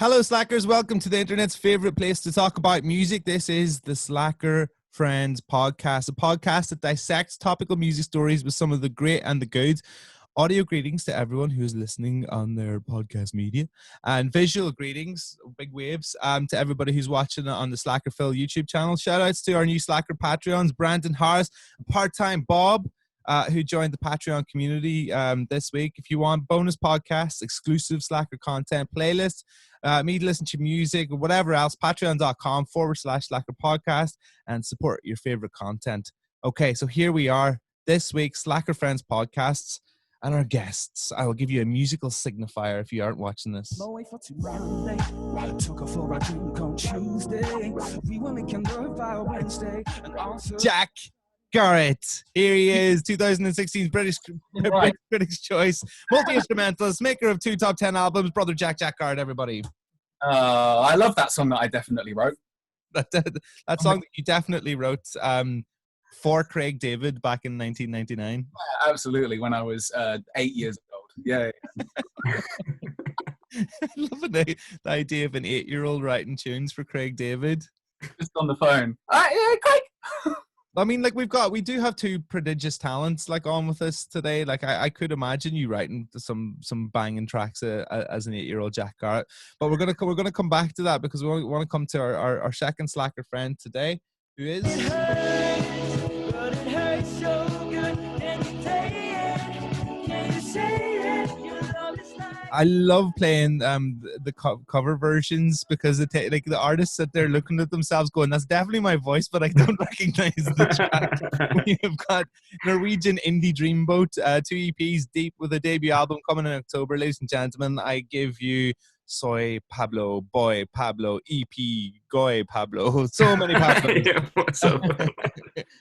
Hello, Slackers. Welcome to the internet's favorite place to talk about music. This is the Slacker Friends podcast, a podcast that dissects topical music stories with some of the great and the good. Audio greetings to everyone who is listening on their podcast media, and visual greetings, big waves, to everybody who's watching on the Slacker Phil YouTube channel. Shout outs to our new Slacker Patreons, Brandon Harris, part-time Bob, who joined the Patreon community this week. If you want bonus podcasts, exclusive Slacker content, playlists, me to listen to music, or whatever else, patreon.com/Slacker podcast, and support your favorite content. Okay, so here we are, this week's Slacker Friends podcasts. And our guests, I will give you a musical signifier if you aren't watching this. Jack Garratt. Here he is, 2016 British Critics' Choice, multi-instrumentalist, maker of 2 top 10 albums, brother Jack Garratt, everybody. I love that song that I definitely wrote. That song that you definitely wrote for Craig David back in 1999. Yeah, absolutely, when I was 8 years old. Yeah. I love the idea of an 8-year-old writing tunes for Craig David. Just on the phone. Yeah, Craig. I mean, like we do have 2 prodigious talents like on with us today. Like I could imagine you writing some banging tracks as an 8-year-old Jack Garratt. But we're gonna come back to that because we want to come to our second Slacker friend today, who is. I love playing the cover versions because like the artists sit there looking at themselves going, that's definitely my voice, but I don't recognize the track. We have got Norwegian indie dreamboat, 2 EPs deep with a debut album coming in October. Ladies and gentlemen, I give you Soy Pablo, Boy Pablo, EP, Goy Pablo. So many Pablos. Yeah, what's up?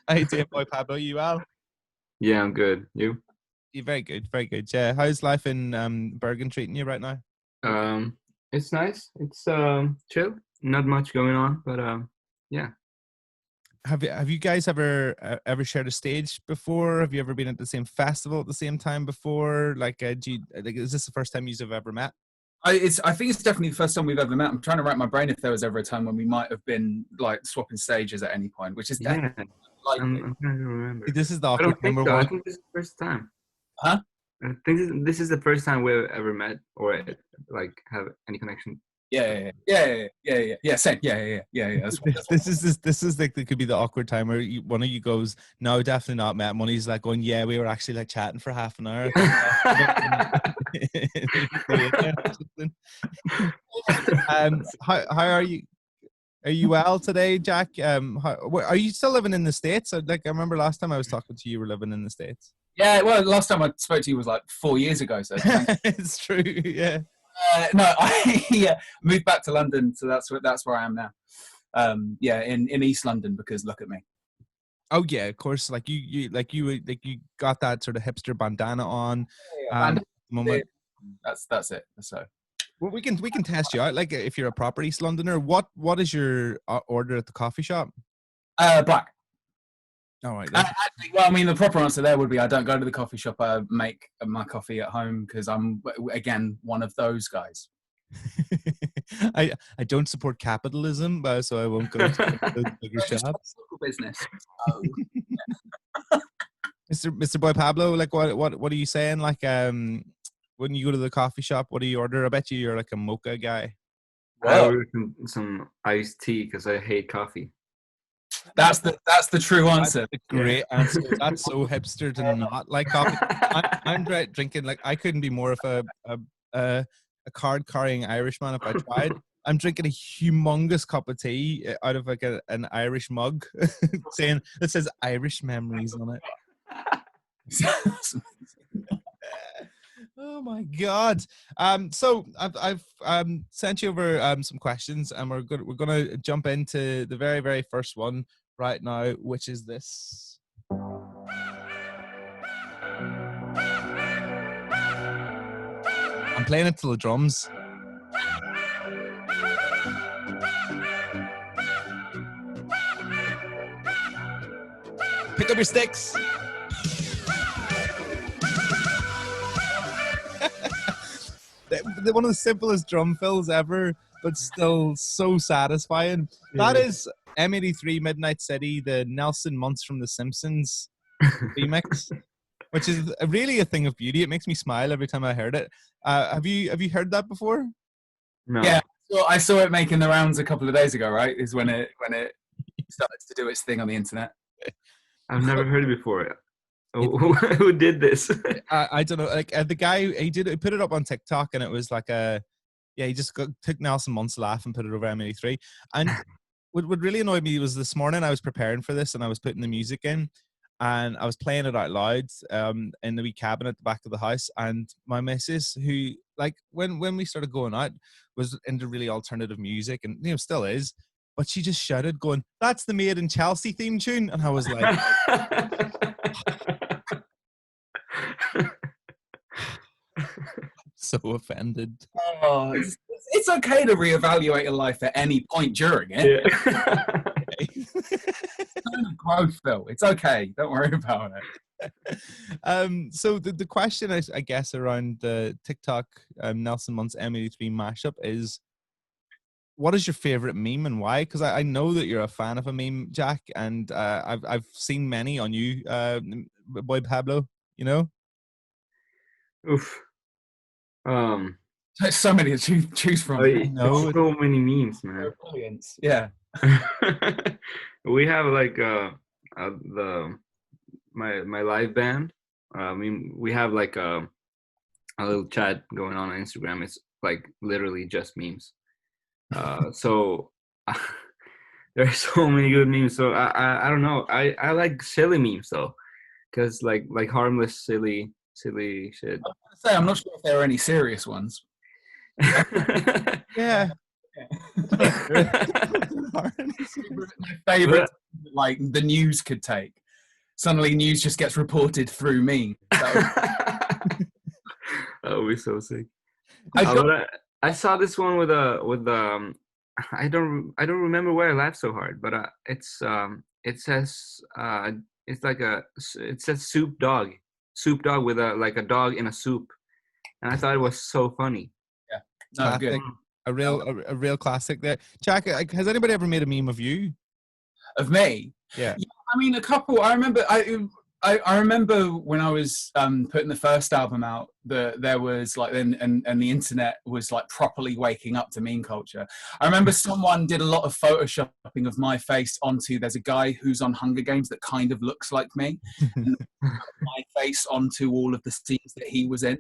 How you doing, Boy Pablo? You well? Yeah, I'm good. You? You're very good, very good. Yeah, how's life in Bergen treating you right now? It's nice. It's chill. Not much going on, but yeah. Have you guys ever shared a stage before? Have you ever been at the same festival at the same time before? Like, is this the first time you've ever met? I think it's definitely the first time we've ever met. I'm trying to rack my brain if there was ever a time when we might have been like swapping stages at any point, which is definitely I'm trying to remember. This is the I awkward don't think number so. one. I think this is the first time. Huh? I think this is the first time we've ever met or like have any connection. Yeah. Same. Yeah. This is like it could be the awkward time where one of you goes, no, definitely not met. One of you's like going, yeah, we were actually like chatting for half an hour. How are you? Are you well today, Jack? Are you still living in the States? Like I remember last time I was talking to you, you were living in the States. Yeah, well, last time I spoke to you was like 4 years ago. So it's true. Yeah. No, I moved back to London, so that's where I am now. In East London, because look at me. Oh yeah, of course. Like you got that sort of hipster bandana on. Moment. That's it. So. Well, we can test you out. Like if you're a proper East Londoner, what is your order at the coffee shop? Black. All right. Actually, well, I mean, the proper answer there would be I don't go to the coffee shop. I make my coffee at home because I'm, again, one of those guys. I don't support capitalism, so I won't go to the bigger shops. Business. Mr. Boy Pablo, like what are you saying? Like when you go to the coffee shop, what do you order? I bet you're like a mocha guy. I ordered some iced tea because I hate coffee. That's the true answer. That's a great answer. That's so hipster to not like coffee. I'm drinking, like, I couldn't be more of a card carrying Irishman if I tried. I'm drinking a humongous cup of tea out of like an Irish mug, saying it says Irish memories on it. Oh my God! So I've sent you over some questions, and we're gonna jump into the very, very first one right now, which is this. I'm playing it to the drums. Pick up your sticks. one of the simplest drum fills ever, but still so satisfying. That is M83 Midnight City, the Nelson Muntz from The Simpsons remix, which is really a thing of beauty. It makes me smile every time I heard it. Have you heard that before? No. Yeah, so I saw it making the rounds a couple of days ago. Right, is when it started to do its thing on the internet. I've never heard it before. Who did this? I don't know. Like the guy, he put it up on TikTok, and it was like he just took Nelson Muntz laugh and put it over M83. And what really annoyed me was this morning I was preparing for this, and I was putting the music in, and I was playing it out loud in the wee cabin at the back of the house. And my missus, who like when we started going out, was into really alternative music, and still is. But she just shouted, going, "That's the Made in Chelsea theme tune!" And I was like, so offended. Oh, it's okay to reevaluate your life at any point during it. Yeah. Kind of growth, though. It's okay. Don't worry about it. So the question, I guess, around the TikTok Nelson Muntz M83 mashup is, what is your favorite meme and why? Because I know that you're a fan of a meme, Jack, and I've seen many on you, boy Pablo. Oof. There's so many to choose from. know. So many memes, man. Brilliant. Yeah. We have like my live band. We have like a little chat going on Instagram. It's like literally just memes. So there are so many good memes. So I don't know. I like silly memes though, because like harmless, silly shit. I'm not sure if there are any serious ones. Yeah. My favorite, like the news could take. Suddenly, news just gets reported through me. That would be so sick. I saw this one with I don't remember why I laughed so hard, but it says it says soup dog with a dog in a soup, and I thought it was so funny. Yeah, no, good. A real classic there. Jack, has anybody ever made a meme of you? Of me? Yeah. I mean, a couple. I remember. I remember when I was putting the first album out, there was like, and the internet was like properly waking up to meme culture. I remember someone did a lot of photoshopping of my face onto. There's a guy who's on Hunger Games that kind of looks like me, and my face onto all of the scenes that he was in.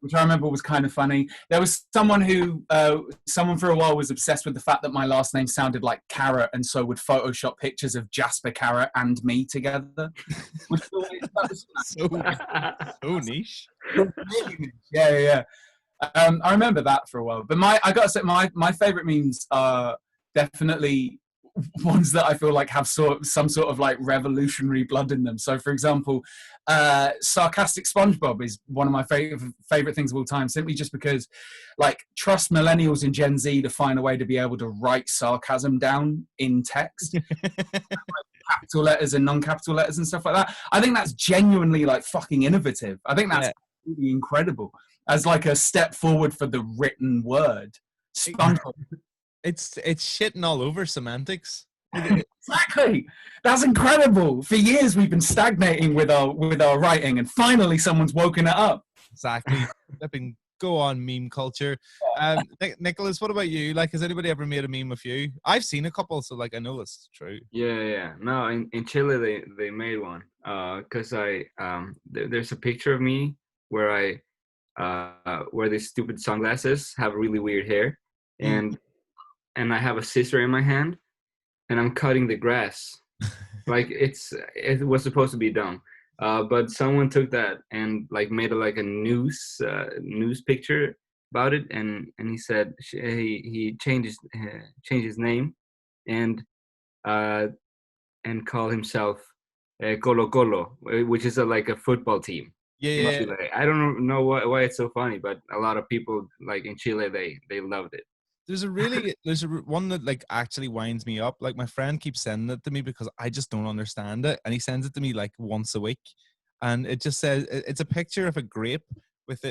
Which I remember was kind of funny. There was someone for a while was obsessed with the fact that my last name sounded like Garratt, and so would Photoshop pictures of Jasper Garratt and me together. Which was so niche. Really niche. Yeah. I remember that for a while. But I got to say, my favorite memes are definitely ones that I feel like have some sort of like revolutionary blood in them. So, for example, sarcastic SpongeBob is one of my favorite things of all time, simply just because, like, trust millennials and Gen Z to find a way to be able to write sarcasm down in text, like capital letters and non-capital letters and stuff like that. I think that's genuinely like fucking innovative. I think that's really incredible as like a step forward for the written word. SpongeBob. It's shitting all over semantics. Exactly. That's incredible. For years we've been stagnating with our writing, and finally someone's woken it up. Exactly. Go on, meme culture. Nicholas, what about you? Like, has anybody ever made a meme of you? I've seen a couple, so like I know it's true. Yeah. No, in Chile they made one. Cause there's a picture of me where I wear these stupid sunglasses, have really weird hair, and I have a scissor in my hand, and I'm cutting the grass. Like it was supposed to be done, but someone took that and like made a news picture about it, and he said he changed his name and called himself Colo Colo, which is like a football team. Yeah. Chile. I don't know why it's so funny, but a lot of people like in Chile they loved it. There's one that like actually winds me up. Like my friend keeps sending it to me because I just don't understand it, and he sends it to me like once a week, and it just says it's a picture of a grape with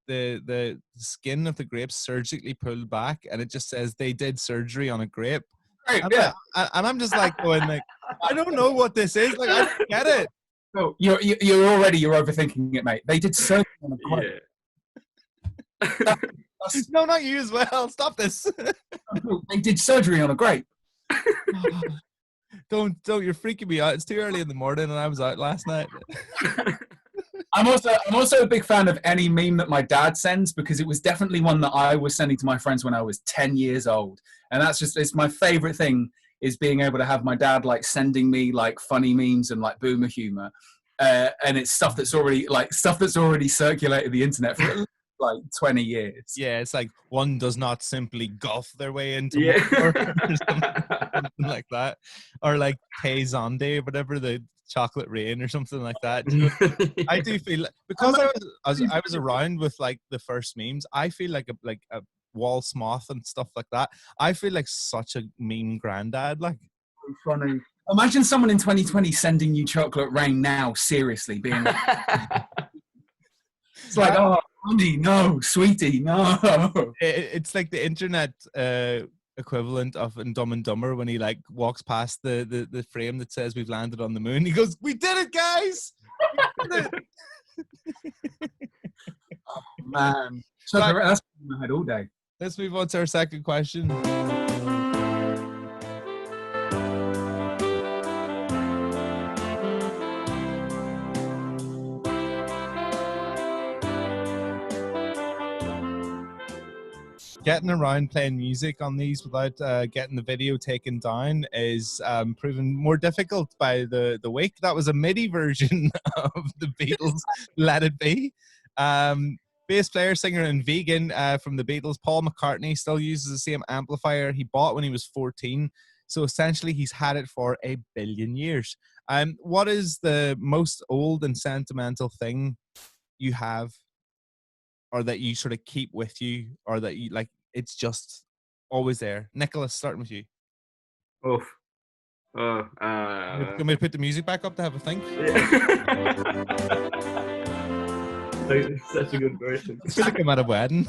the skin of the grape surgically pulled back, and it just says they did surgery on a grape. Great, And, yeah. and I'm just like going like, I don't know what this is. Like, I don't get it. No, you're overthinking it, mate. They did surgery on a grape. Yeah. No, not you as well. Stop this. They did surgery on a grape. Don't. You're freaking me out. It's too early in the morning, and I was out last night. I'm also a big fan of any meme that my dad sends, because it was definitely one that I was sending to my friends when I was 10 years old. And it's my favorite thing, is being able to have my dad like sending me like funny memes and like boomer humor. And it's stuff that's already circulated the internet for like 20 years. Yeah, it's like one does not simply golf their way into Yeah. or something like that, or like Tay Zonde, whatever, the chocolate rain or something like that. You know, I do feel like, because I was around with like the first memes, I feel like a wall smoth and stuff like that. I feel like such a meme granddad. Like, funny. Imagine someone in 2020 sending you chocolate rain now, seriously, being like, it's like, oh, Andy, no, sweetie, no. It's like the internet equivalent of in Dumb and Dumber, when he like walks past the frame that says we've landed on the moon. He goes, "We did it, guys! We did it!" Oh, man. So Right. that's in my head all day. Let's move on to our second question. Getting around playing music on these without getting the video taken down is proven more difficult by the week. That was a MIDI version of the Beatles' "Let It Be." Bass player, singer, and vegan from the Beatles, Paul McCartney, still uses the same amplifier he bought when he was 14. So essentially, he's had it for 1 billion years. What is the most old and sentimental thing you have, or that you sort of keep with you, or that you like, it's just always there? Nicholas, starting with you. Oh. You want me to put the music back up to have a think? Such a good question. I feel like I'm at a wedding.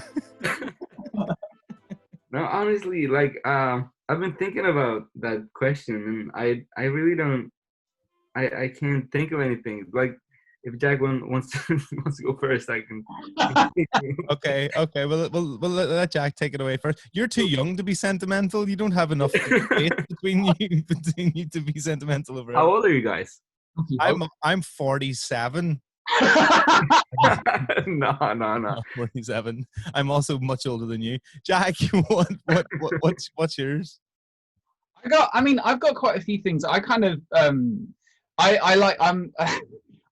No, honestly, like I've been thinking about that question, and I really don't. I can't think of anything. Like, if Jack wants to go first, I can. Okay. Well, we'll let Jack take it away first. You're too young to be sentimental. You don't have enough space between you to be sentimental over. How old are you guys? I'm 47. No. 47. I'm also much older than you, Jack. What's yours? I've got quite a few things. I kind of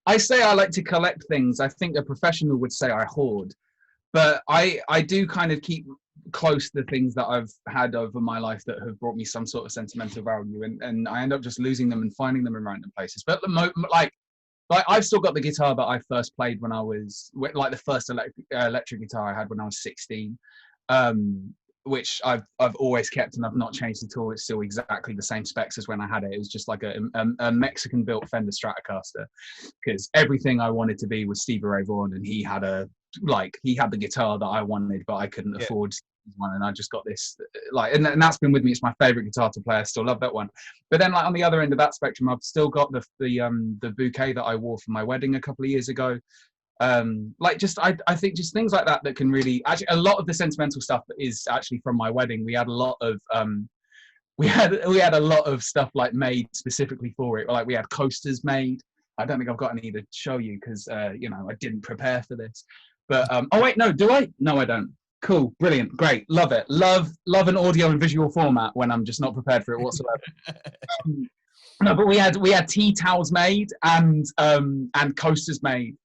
I say I like to collect things. I think a professional would say I hoard, but I do kind of keep close the things that I've had over my life that have brought me some sort of sentimental value, and I end up just losing them and finding them in random places. But like I've still got the guitar that I first played when I was like the first electric guitar I had when I was 16, which I've always kept and I've not changed at all. It's still exactly the same specs as when I had it. It was just like a Mexican built Fender Stratocaster, because everything I wanted to be was Stevie Ray Vaughan, and he had the guitar that I wanted, but I couldn't afford one, and I just got this and that's been with me. It's my favorite guitar to play. I still love that one. But then, like, on the other end of that spectrum, I've still got the bouquet that I wore for my wedding a couple of years ago. I think just things like that can really, actually, a lot of the sentimental stuff is actually from my wedding. We had a lot of we had a lot of stuff like made specifically for it. Like, we had coasters made. I don't think I've got any to show you because I didn't prepare for this. But oh wait, no, do I? No, I don't. Cool, brilliant, great, love it. Love an audio and visual format when I'm just not prepared for it whatsoever. No, but we had tea towels made and coasters made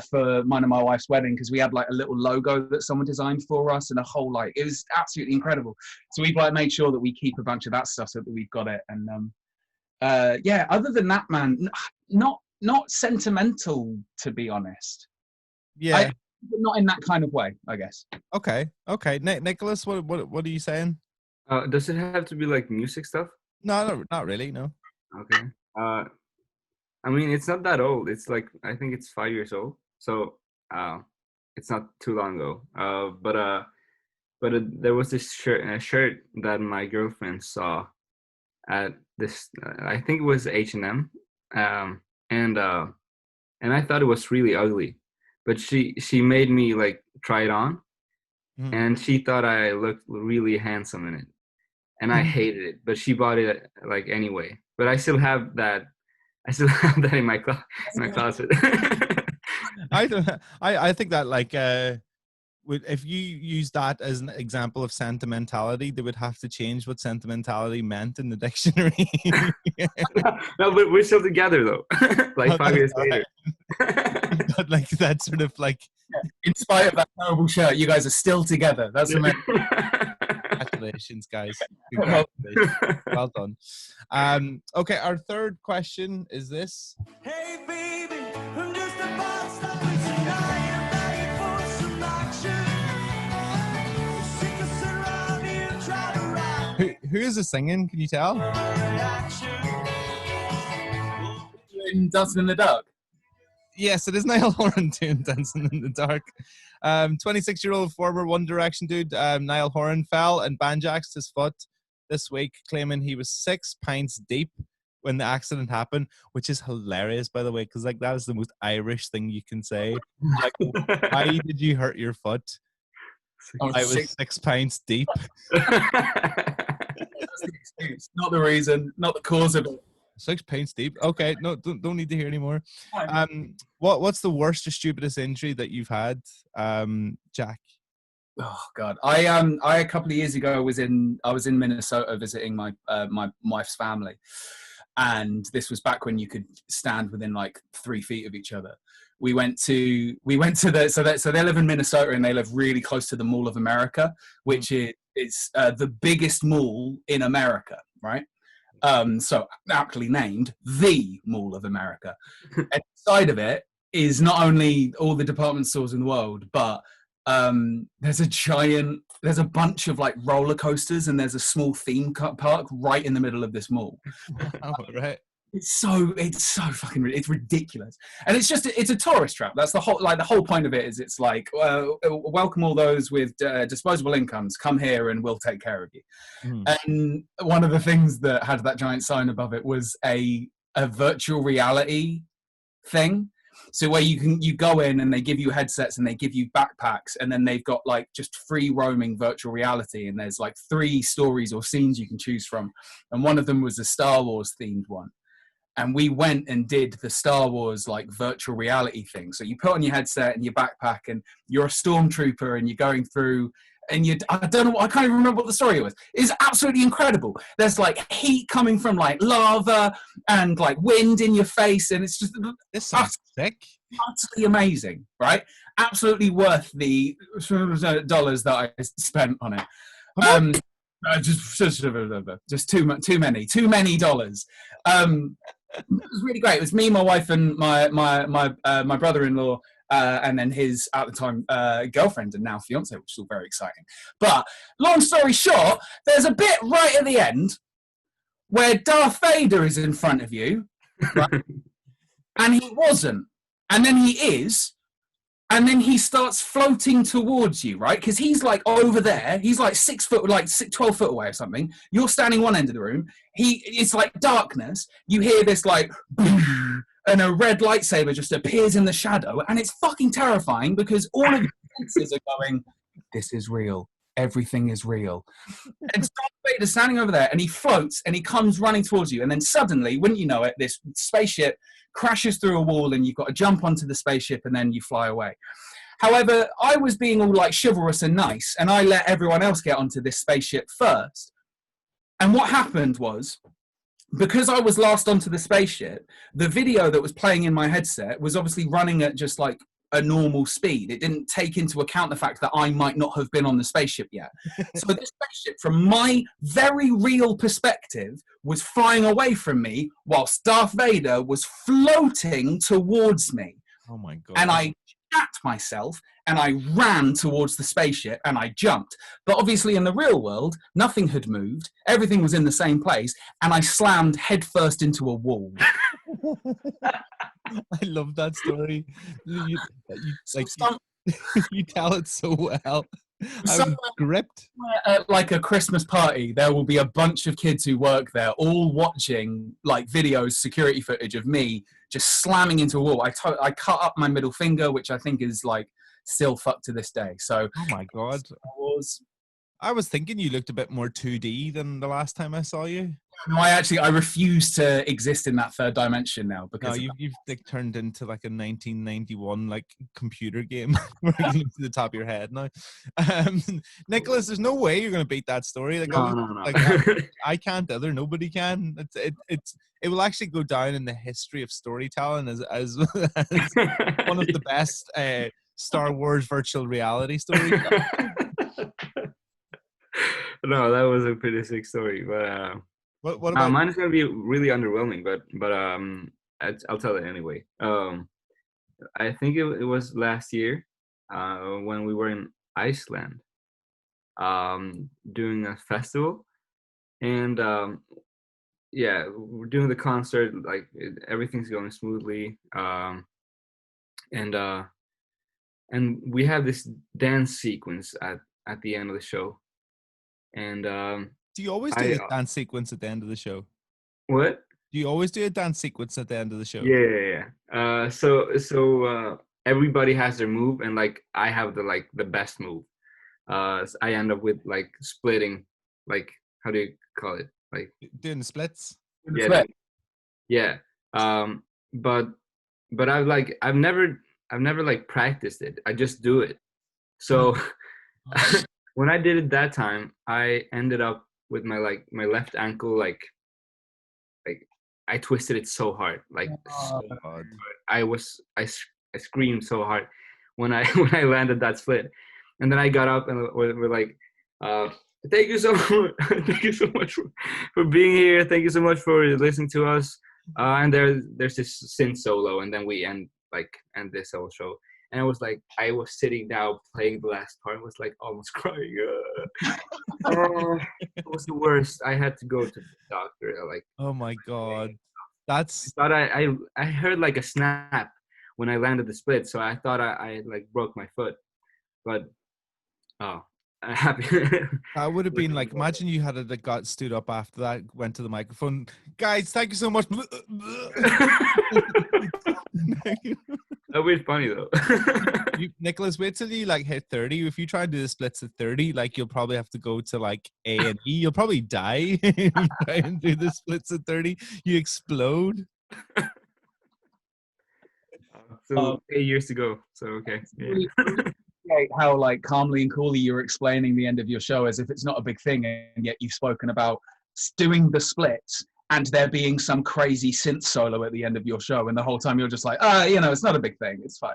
for mine and my wife's wedding, because we had like a little logo that someone designed for us, and a whole, like, it was absolutely incredible. So we've like made sure that we keep a bunch of that stuff so that we've got it. And other than that, man, not sentimental, to be honest. Yeah. But not in that kind of way, I guess. Okay. Nicholas, what are you saying? Does it have to be like music stuff? No, not really. No. Okay. I mean, it's not that old. It's like, I think it's 5 years old. So it's not too long ago. There was this shirt that my girlfriend saw at this. I think it was H&M, and I thought it was really ugly, but she made me like try it on, and she thought I looked really handsome in it, and I hated it, but she bought it like anyway. But I still have that. I still have that in my closet. I think that like if you use that as an example of sentimentality, they would have to change what sentimentality meant in the dictionary. No, but we're still together though. Like 5 years later. But like that sort of like, in spite of that terrible shirt, you guys are still together. That's amazing. Congratulations, guys. Congratulations. Well done. Okay, our third question is this. Hey baby, I'm just about stopping tonight. I'm begging for some action. Sick of sitting around here trying to ride. Who is this singing? Can you tell? In Dancing in the Dark. Yes, it is Niall Horan doing Dancing in the Dark. 26-year-old former One Direction dude, Niall Horan, fell and banjaxed his foot this week, claiming he was 6 pints deep when the accident happened, which is hilarious, by the way, because like that is the most Irish thing you can say. Like, why did you hurt your foot? I was 6 pints deep. It's not the reason, not the cause of it. 6 pints deep. Okay, no, don't need to hear anymore. What's the worst or stupidest injury that you've had, Jack? Oh God, I a couple of years ago I was in Minnesota visiting my wife's family, and this was back when you could stand within like 3 feet of each other. We went to so they live in Minnesota and they live really close to the Mall of America, which is the biggest mall in America, right? So aptly named the Mall of America. And inside of it is not only all the department stores in the world, but there's a bunch of like roller coasters, and there's a small theme park right in the middle of this mall. Oh, right. It's so fucking it's ridiculous, and it's a tourist trap. That's the whole point of it. Is it's like welcome all those with disposable incomes, come here and we'll take care of you. And one of the things that had that giant sign above it was a virtual reality thing. So where you go in and they give you headsets and they give you backpacks, and then they've got like just free roaming virtual reality, and there's like 3 stories or scenes you can choose from, and one of them was a Star Wars themed one. And we went and did the Star Wars like virtual reality thing. So you put on your headset and your backpack, and you're a stormtrooper, and you're going through, and I can't even remember what the story was. It's absolutely incredible. There's like heat coming from like lava and like wind in your face, and it's just This sounds sick. utterly amazing, right? Absolutely worth the dollars that I spent on it. Just too many dollars. It was really great. It was me, my wife, and my brother-in-law, and then his at the time girlfriend and now fiance, which is all very exciting. But long story short, there's a bit right at the end where Darth Vader is in front of you, right? And he wasn't, and then he is. And then he starts floating towards you, right? Because he's like over there. He's like 6 foot, like 12 foot away or something. You're standing one end of the room. It's like darkness. You hear this like, and a red lightsaber just appears in the shadow. And it's fucking terrifying because all of your senses are going, this is real. Everything is real. And Darth Vader's standing over there, and he floats, and he comes running towards you. And then suddenly, wouldn't you know it, this spaceship crashes through a wall, and you've got to jump onto the spaceship, and then you fly away. However, I was being all like chivalrous and nice, and I let everyone else get onto this spaceship first. And what happened was, because I was last onto the spaceship, the video that was playing in my headset was obviously running at just like a normal speed. It didn't take into account the fact that I might not have been on the spaceship yet. So this spaceship, from my very real perspective, was flying away from me whilst Darth Vader was floating towards me. Oh my God. And I shat myself, and I ran towards the spaceship, and I jumped. But obviously in the real world, nothing had moved. Everything was in the same place, and I slammed headfirst into a wall. I love that story. You tell it so well. I was Somewhere gripped. at like a Christmas party, there will be a bunch of kids who work there, all watching like videos, security footage of me just slamming into a wall. I cut up my middle finger, which I think is like still fucked to this day. So Oh my god. I was thinking you looked a bit more 2D than the last time I saw you. No, I refuse to exist in that third dimension now No, because you've like turned into like a 1991 like computer game where you can look to the top of your head now. Nicholas, there's no way you're gonna beat that story. Like, No. like I can't either. Nobody can. It will actually go down in the history of storytelling as as one of the best Star Wars virtual reality stories. No, that was a pretty sick story, but What about mine is gonna be really underwhelming, but I'll tell it anyway. I think it was last year, when we were in Iceland, doing a festival, and yeah, we're doing the concert, like everything's going smoothly, and we have this dance sequence at the end of the show, and do you always do a dance sequence at the end of the show? what? Do you always do a dance sequence at the end of the show? Yeah. So everybody has their move, and like I have the best move. So I end up with like splitting, like how do you call it? Like Doing the splits. yeah, yeah. But I've never like practiced it. I just do it. So when I did it that time, I ended up with my left ankle like I twisted it so hard, like so hard. I screamed so hard when I when I landed that split, and then I got up and we're like, thank you so much, thank you so much for being here, thank you so much for listening to us, and there's this synth solo, and then we end this whole show. And I was like, I was sitting down playing the last part. I was like almost crying. It was the worst. I had to go to the doctor. Like, oh my god, that's. I thought I heard like a snap when I landed the split, so I thought I like broke my foot. But I'm happy. That would have been like, imagine you had a got stood up after that, went to the microphone. Guys, thank you so much. That would be funny though. Nicholas, wait till you like hit 30. If you try and do the splits at 30, like you'll probably have to go to like A&E. You'll probably die if you try and do the splits at 30. You explode. So 8 years to go. So okay. Yeah. How like calmly and coolly you're explaining the end of your show as if it's not a big thing, and yet you've spoken about doing the splits and there being some crazy synth solo at the end of your show, and the whole time you're just like, it's not a big thing, it's fine.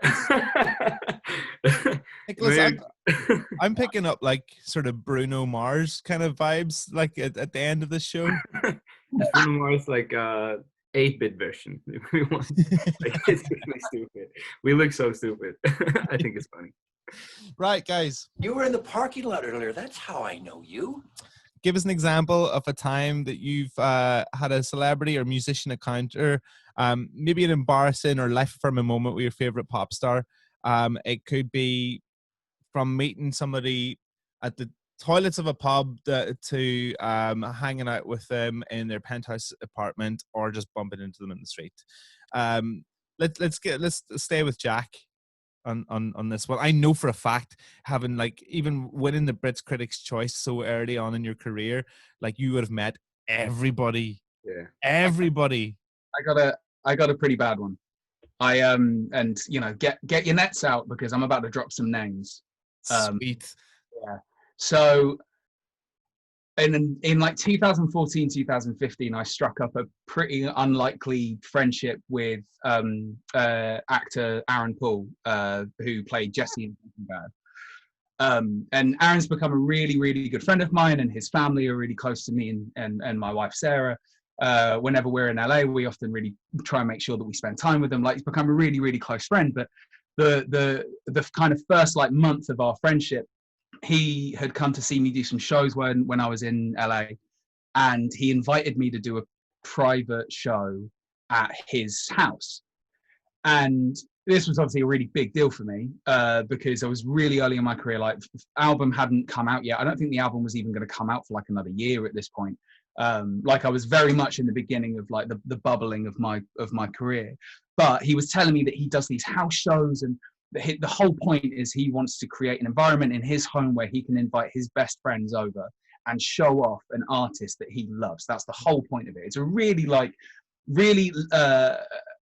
Nicholas, I'm picking up like sort of Bruno Mars kind of vibes, like at the end of the show. Bruno Mars, like 8-bit version. Like, it's really stupid. We look so stupid. I think it's funny. Right, guys. You were in the parking lot earlier. That's how I know you. Give us an example of a time that you've had a celebrity or musician encounter, maybe an embarrassing or life-affirming moment with your favorite pop star. It could be from meeting somebody at the toilets of a pub to hanging out with them in their penthouse apartment, or just bumping into them in the street. Let's stay with Jack on this one. I know for a fact, having like even winning the Brits Critics' Choice so early on in your career, like you would have met everybody. Yeah. Everybody. I got a pretty bad one. And get your nets out because I'm about to drop some names. Sweet. Yeah. So in like 2014, 2015, I struck up a pretty unlikely friendship with actor Aaron Paul, who played Jesse in Breaking Bad. And Aaron's become a really, really good friend of mine, and his family are really close to me and my wife, Sarah. Whenever we're in LA, we often really try and make sure that we spend time with them. Like, he's become a really, really close friend. But the kind of first like month of our friendship, he had come to see me do some shows when I was in LA, and he invited me to do a private show at his house. And this was obviously a really big deal for me because I was really early in my career. Like, album hadn't come out yet. I don't think the album was even going to come out for like another year at this point. Like, I was very much in the beginning of like the bubbling of my career. But he was telling me that he does these house shows, and the whole point is he wants to create an environment in his home where he can invite his best friends over and show off an artist that he loves. That's the whole point of it. It's a really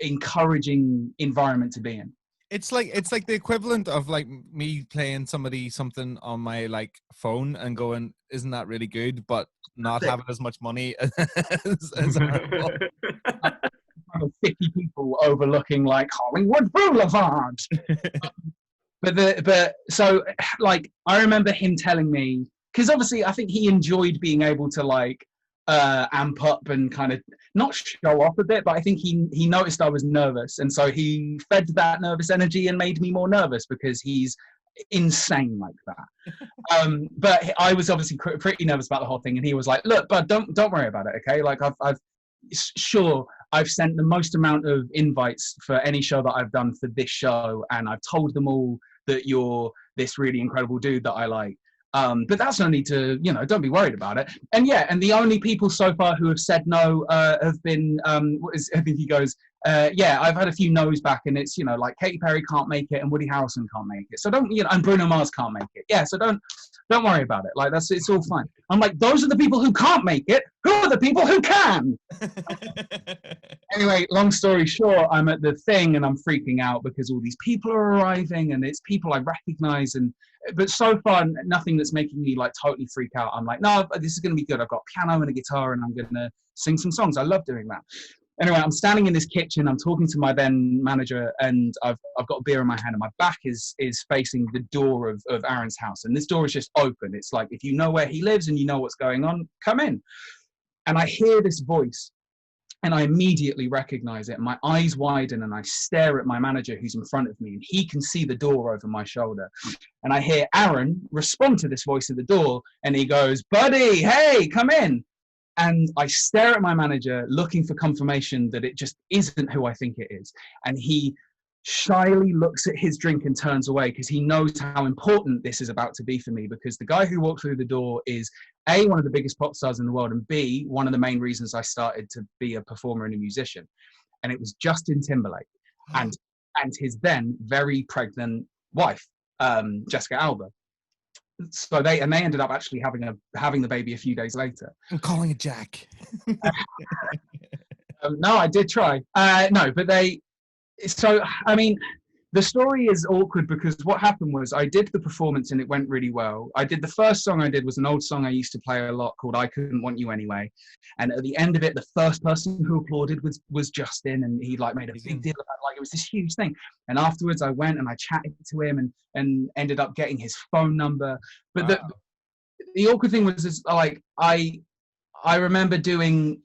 encouraging environment to be in. It's like the equivalent of like me playing something on my like phone and going, isn't that really good, but not having as much money as Apple. 50 people overlooking like Hollywood Boulevard. but so like I remember him telling me, because obviously I think he enjoyed being able to like amp up and kind of not show off a bit, but I think he noticed I was nervous, and so he fed that nervous energy and made me more nervous because he's insane like that. But I was obviously pretty nervous about the whole thing, and he was like, look, bud, don't worry about it, okay? Like I've sent the most amount of invites for any show that I've done for this show, and I've told them all that you're this really incredible dude that I like. But that's no need to, don't be worried about it. And the only people so far who have said no have been, I think he goes, I've had a few no's back, and it's, like Katy Perry can't make it and Woody Harrelson can't make it. So don't, and Bruno Mars can't make it. Yeah, so don't worry about it. Like, it's all fine. I'm like, those are the people who can't make it. Who are the people who can? Anyway, long story short, I'm at the thing and I'm freaking out because all these people are arriving, and it's people I recognize, but so far nothing that's making me like totally freak out. I'm like, no, this is going to be good. I've got a piano and a guitar, and I'm going to sing some songs. I love doing that. Anyway, I'm standing in this kitchen. I'm talking to my then manager, and I've got a beer in my hand, and my back is facing the door of Aaron's house, and this door is just open. It's like, if you know where he lives and you know what's going on, come in. And I hear this voice, and I immediately recognize it. My eyes widen, and I stare at my manager who's in front of me, and he can see the door over my shoulder. And I hear Aaron respond to this voice at the door, and he goes, buddy, hey, come in. And I stare at my manager looking for confirmation that it just isn't who I think it is. And he shyly looks at his drink and turns away because he knows how important this is about to be for me, because the guy who walked through the door is A, one of the biggest pop stars in the world, and B, one of the main reasons I started to be a performer and a musician. And it was Justin Timberlake and his then very pregnant wife, Jessica Alba. So they ended up actually having the baby a few days later. I'm calling it Jack. No, I did try. No, but the story is awkward because what happened was I did the performance and it went really well. The first song I did was an old song I used to play a lot called I Couldn't Want You Anyway. And at the end of it, the first person who applauded was Justin, and he like made a big deal about it. Like, it was this huge thing. And afterwards I went and I chatted to him and ended up getting his phone number. But wow. The awkward thing was like, I remember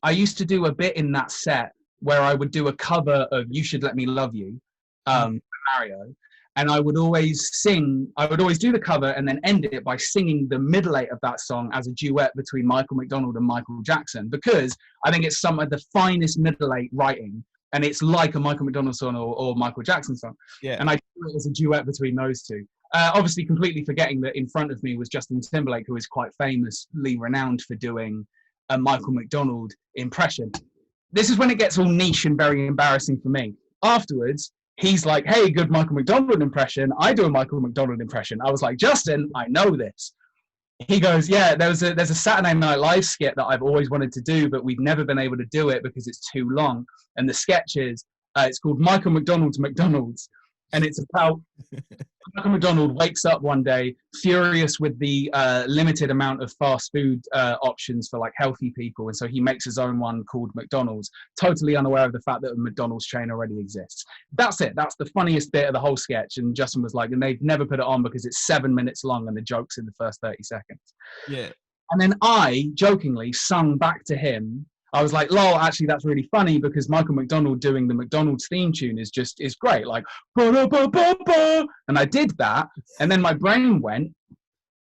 I used to do a bit in that set where I would do a cover of You Should Let Me Love You, Mario, and I would always do the cover and then end it by singing the middle eight of that song as a duet between Michael McDonald and Michael Jackson, because I think it's some of the finest middle eight writing, and it's like a Michael McDonald song or Michael Jackson song. Yeah. And I do it as a duet between those two. Obviously completely forgetting that in front of me was Justin Timberlake, who is quite famously renowned for doing a Michael McDonald impression. This is when it gets all niche and very embarrassing for me. Afterwards, he's like, hey, good Michael McDonald impression. I do a Michael McDonald impression. I was like, Justin, I know this. He goes, yeah, there's a Saturday Night Live skit that I've always wanted to do, but we've never been able to do it because it's too long. And the sketch is, it's called Michael McDonald's McDonald's. And it's about Michael McDonald wakes up one day furious with the limited amount of fast food options for like healthy people, and so he makes his own one called McDonald's, totally unaware of the fact that a McDonald's chain already exists. That's it. That's the funniest bit of the whole sketch. And Justin was like, and they've never put it on because it's 7 minutes long and the joke's in the first 30 seconds. Yeah. And then I jokingly sung back to him. I was like, lol, actually, that's really funny because Michael McDonald doing the McDonald's theme tune is great. Like, ba-da-ba-ba-ba. And I did that. And then my brain went,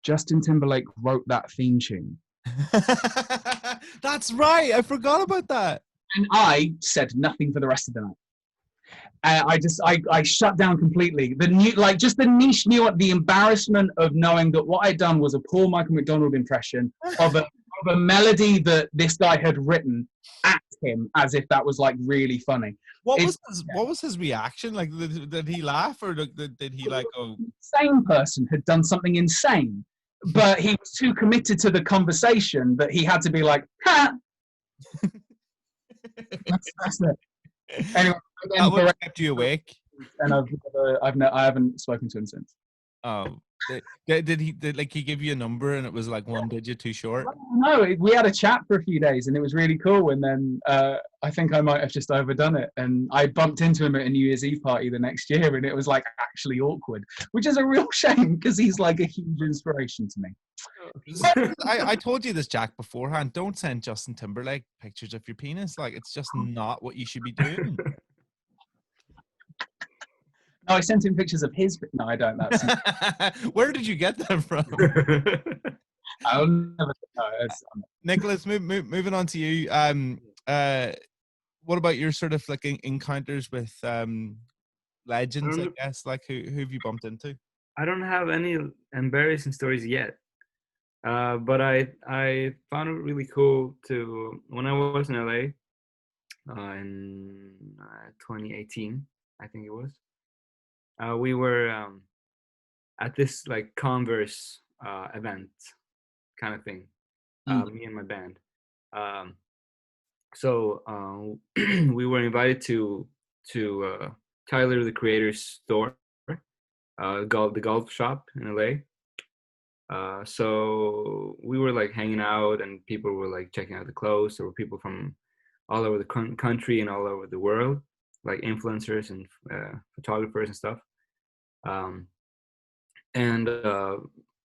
Justin Timberlake wrote that theme tune. That's right. I forgot about that. And I said nothing for the rest of the night. I shut down completely. The new, like, just the niche nuance, the embarrassment of knowing that what I'd done was a poor Michael McDonald impression of a melody that this guy had written at him, as if that was like really funny. What was his reaction? Like, did he laugh, or did he like, oh? Insane person had done something insane, but he was too committed to the conversation that he had to be like, ha. That's it. Anyway, That would have kept you awake. and I haven't spoken to him since. Oh, did he give you a number and it was like one digit too short? No, we had a chat for a few days and it was really cool. And then I think I might have just overdone it. And I bumped into him at a New Year's Eve party the next year, and it was like actually awkward, which is a real shame because he's like a huge inspiration to me. I told you this, Jack, beforehand. Don't send Justin Timberlake pictures of your penis. Like, it's just not what you should be doing. No, I sent him pictures of his. No, I don't. That's Where did you get them from? I'll never know. Nicholas, moving on to you. What about your sort of like encounters with legends? I guess, like, who have you bumped into? I don't have any embarrassing stories yet, but I found it really cool to when I was in LA in 2018, I think it was. We were at this like Converse event kind of thing, me and my band. So we were invited to Tyler the Creator's store, the golf shop in LA. So we were like hanging out, and people were like checking out the clothes. There were people from all over the country and all over the world, like influencers and photographers and stuff.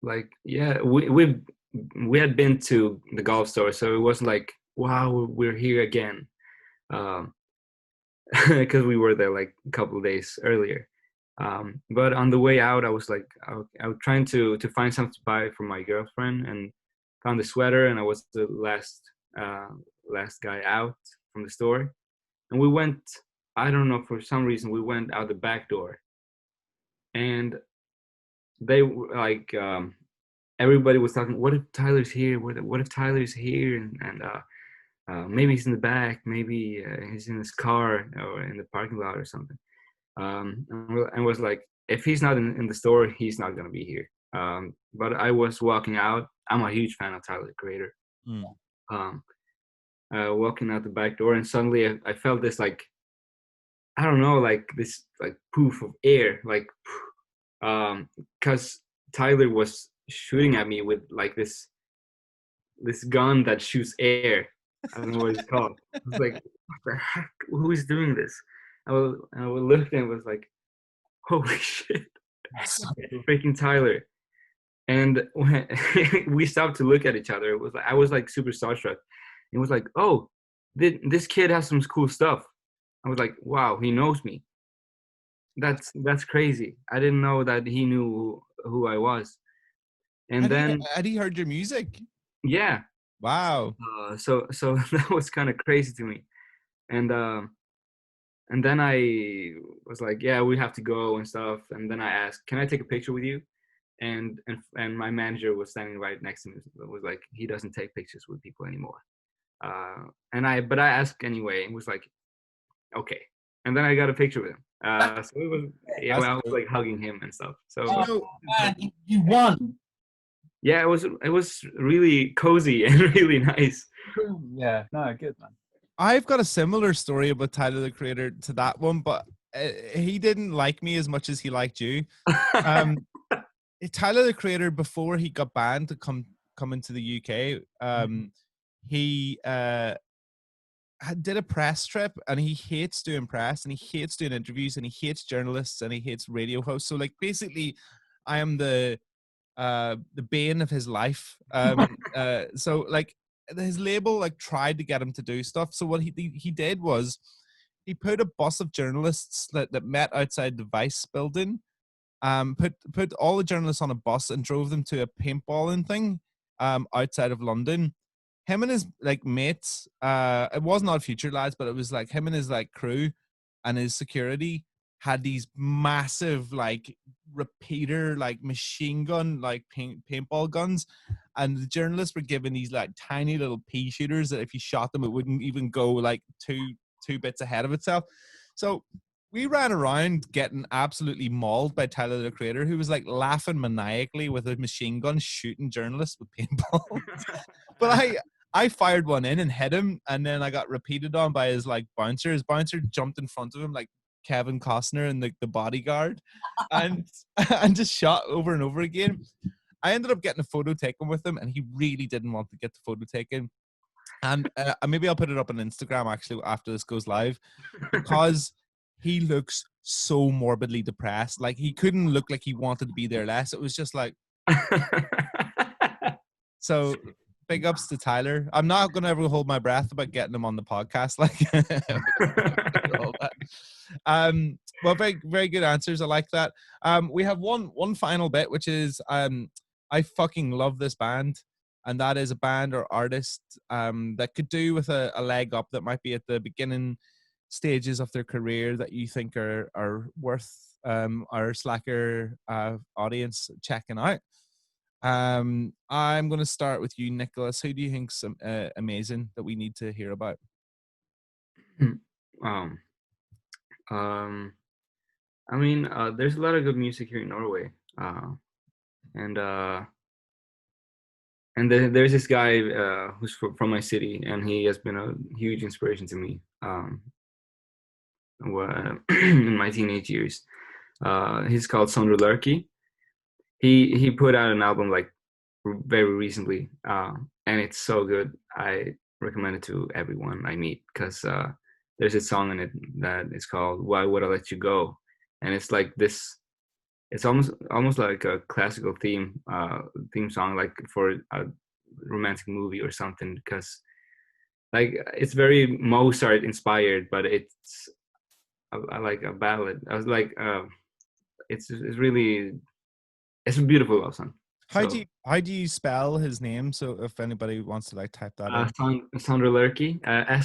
Like, yeah, we had been to the golf store, so it wasn't like, wow, we're here again, because we were there like a couple of days earlier. But on the way out, I was like, I was trying to find something to buy for my girlfriend, and found the sweater, and I was the last guy out from the store. And we went, I don't know, for some reason, we went out the back door. And they were like, everybody was talking, what if Tyler's here? What if Tyler's here? And maybe he's in the back, maybe he's in his car or in the parking lot or something. And was like, if he's not in the store, he's not going to be here. But I was walking out. I'm a huge fan of Tyler, the Creator. Walking out the back door, and suddenly I felt this, like, I don't know, like this like poof of air, like, because Tyler was shooting at me with like this gun that shoots air. I don't know what it's called. I was like, what the heck? Who is doing this? I looked and was like, holy shit, freaking Tyler. And when we stopped to look at each other, it was like, I was like super starstruck. It was like, oh, this kid has some cool stuff. I was like, wow, he knows me. That's crazy. I didn't know that he knew who I was. And had he heard your music? Yeah. Wow. So that was kind of crazy to me. And then I was like, yeah, we have to go and stuff. And then I asked, can I take a picture with you? And my manager was standing right next to me. It was like, he doesn't take pictures with people anymore. But I asked anyway, and was like, okay. And then I got a picture with him. So it was, yeah, I was like hugging him and stuff. So man, you won. Yeah, it was really cozy and really nice. Yeah, no, good, man. I've got a similar story about Tyler the Creator to that one, but he didn't like me as much as he liked you. Tyler the Creator, before he got banned to come into the UK, he did a press trip, and he hates doing press, and he hates doing interviews, and he hates journalists, and he hates radio hosts. So like, basically, I am the bane of his life. So like, his label like tried to get him to do stuff. So what he did was he put a bus of journalists that met outside the Vice building, put all the journalists on a bus and drove them to a paintballing thing outside of London. Him and his like mates, it wasn't Odd Future lads, but it was like him and his like crew and his security had these massive like repeater like machine gun like paintball guns, and the journalists were given these like tiny little pea shooters that if you shot them it wouldn't even go like two bits ahead of itself. So we ran around getting absolutely mauled by Tyler the Creator, who was like laughing maniacally with a machine gun shooting journalists with paintballs. But I fired one in and hit him, and then I got repeated on by his like bouncer. His bouncer jumped in front of him like Kevin Costner and the bodyguard, and and just shot over and over again. I ended up getting a photo taken with him, and he really didn't want to get the photo taken. And maybe I'll put it up on Instagram actually after this goes live, because he looks so morbidly depressed. Like he couldn't look like he wanted to be there less. It was just like, so big ups to Tyler. I'm not going to ever hold my breath about getting him on the podcast. Like, all that. Well, very, very good answers. I like that. We have one final bit, which is, I fucking love this band. And that is a band or artist that could do with a leg up, that might be at the beginning stages of their career, that you think are worth our Slacker audience checking out. I'm going to start with you, Nicholas. Who do you think's amazing that we need to hear about? I mean, there's a lot of good music here in Norway, and there's this guy who's from my city, and he has been a huge inspiration to me in my teenage years. He's called Sandra Lilla. He put out an album like very recently, and it's so good. I recommend it to everyone I meet, because there's a song in it that is called "Why Would I Let You Go," and it's like this. It's almost like a classical theme song, like for a romantic movie or something, because like it's very Mozart inspired, but it's like a ballad. I was like, it's a beautiful love song. How do you spell his name? So if anybody wants to like type that in. Sandra Lilla, Yeah,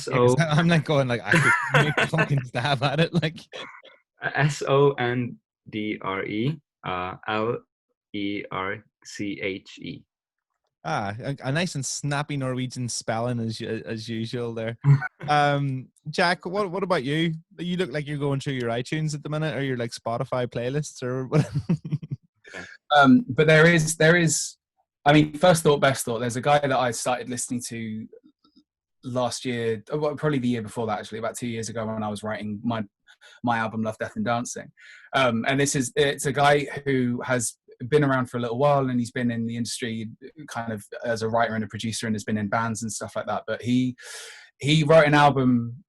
I'm like going like I could make a fucking stab at it, like SONDRE LERCHE. A nice and snappy Norwegian spelling as usual there. Jack, what about you? You look like you're going through your iTunes at the minute, or your like Spotify playlists, or what? But there is. I mean, first thought, best thought. There's a guy that I started listening to last year, well, probably the year before that, actually, about 2 years ago, when I was writing my album Love, Death and Dancing. And it's a guy who has been around for a little while, and he's been in the industry kind of as a writer and a producer, and has been in bands and stuff like that. But he wrote an album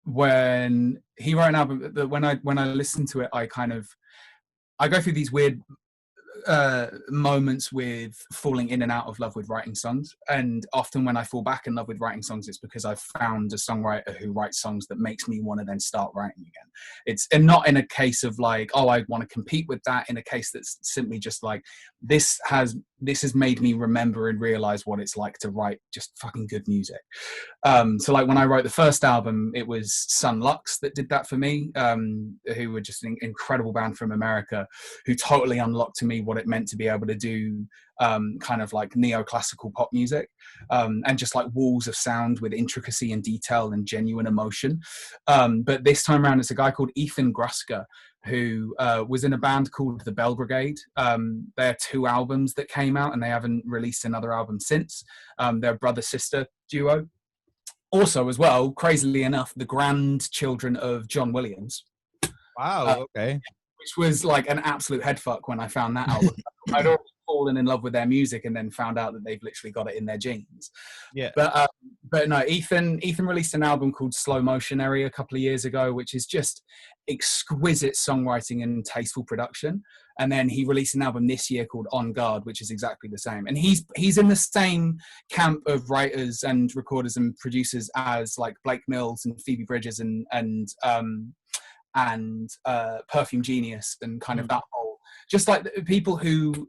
when I listened to it, I go through these weird moments with falling in and out of love with writing songs, and often when I fall back in love with writing songs, it's because I've found a songwriter who writes songs that makes me want to then start writing again. And not in a case of like, oh, I want to compete with that, in a case that's simply just like, this has made me remember and realize what it's like to write just fucking good music. So like when I wrote the first album, it was Sun Lux that did that for me, who were just an incredible band from America, who totally unlocked to me what it meant to be able to do kind of like neoclassical pop music, and just like walls of sound with intricacy and detail and genuine emotion. But this time around, it's a guy called Ethan Gruska, who was in a band called the Bell Brigade. There are 2 albums that came out, and they haven't released another album since. They're a brother-sister duo. Also, as well, crazily enough, the grandchildren of John Williams. Wow, okay. Which was like an absolute headfuck when I found that album. I'd already fallen in love with their music, and then found out that they've literally got it in their genes. Yeah. But no, Ethan released an album called Slow Motionary a couple of years ago, which is just exquisite songwriting and tasteful production. And then he released an album this year called On Guard, which is exactly the same. And he's in the same camp of writers and recorders and producers as like Blake Mills and Phoebe Bridgers and Perfume Genius, and kind of that whole just like people who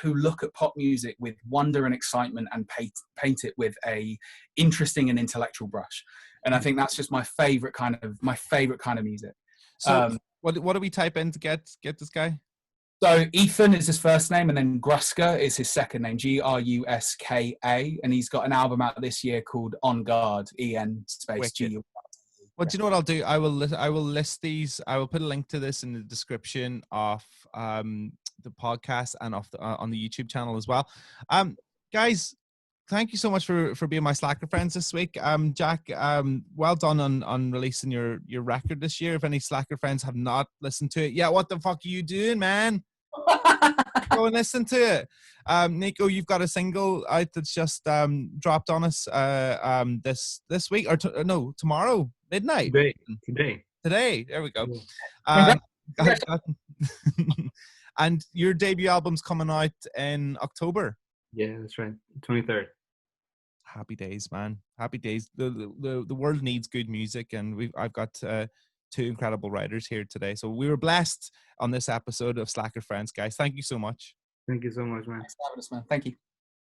look at pop music with wonder and excitement and paint it with a interesting and intellectual brush. And I think that's just my favorite kind of music. So what do we type in to get this guy? So Ethan is his first name, and then Gruska is his second name, Gruska, and he's got an album out this year called On Guard, EN space G. Well, do you know what I'll do? I will list these. I will put a link to this in the description of the podcast and on the YouTube channel as well. Guys, thank you so much for being my Slacker friends this week. Jack, well done on releasing your record this year. If any Slacker friends have not listened to it yet, what the fuck are you doing, man? Go and listen to it. Nico, you've got a single out that's just dropped on us this week or tomorrow midnight. Today. There we go. And your debut album's coming out in October. Yeah, that's right. 23rd. Happy days, man. Happy days. The world needs good music, and I've got two incredible writers here today. So we were blessed on this episode of Slacker Friends, guys. Thank you so much. Thank you so much, man. Thanks for having us, man. Thank you.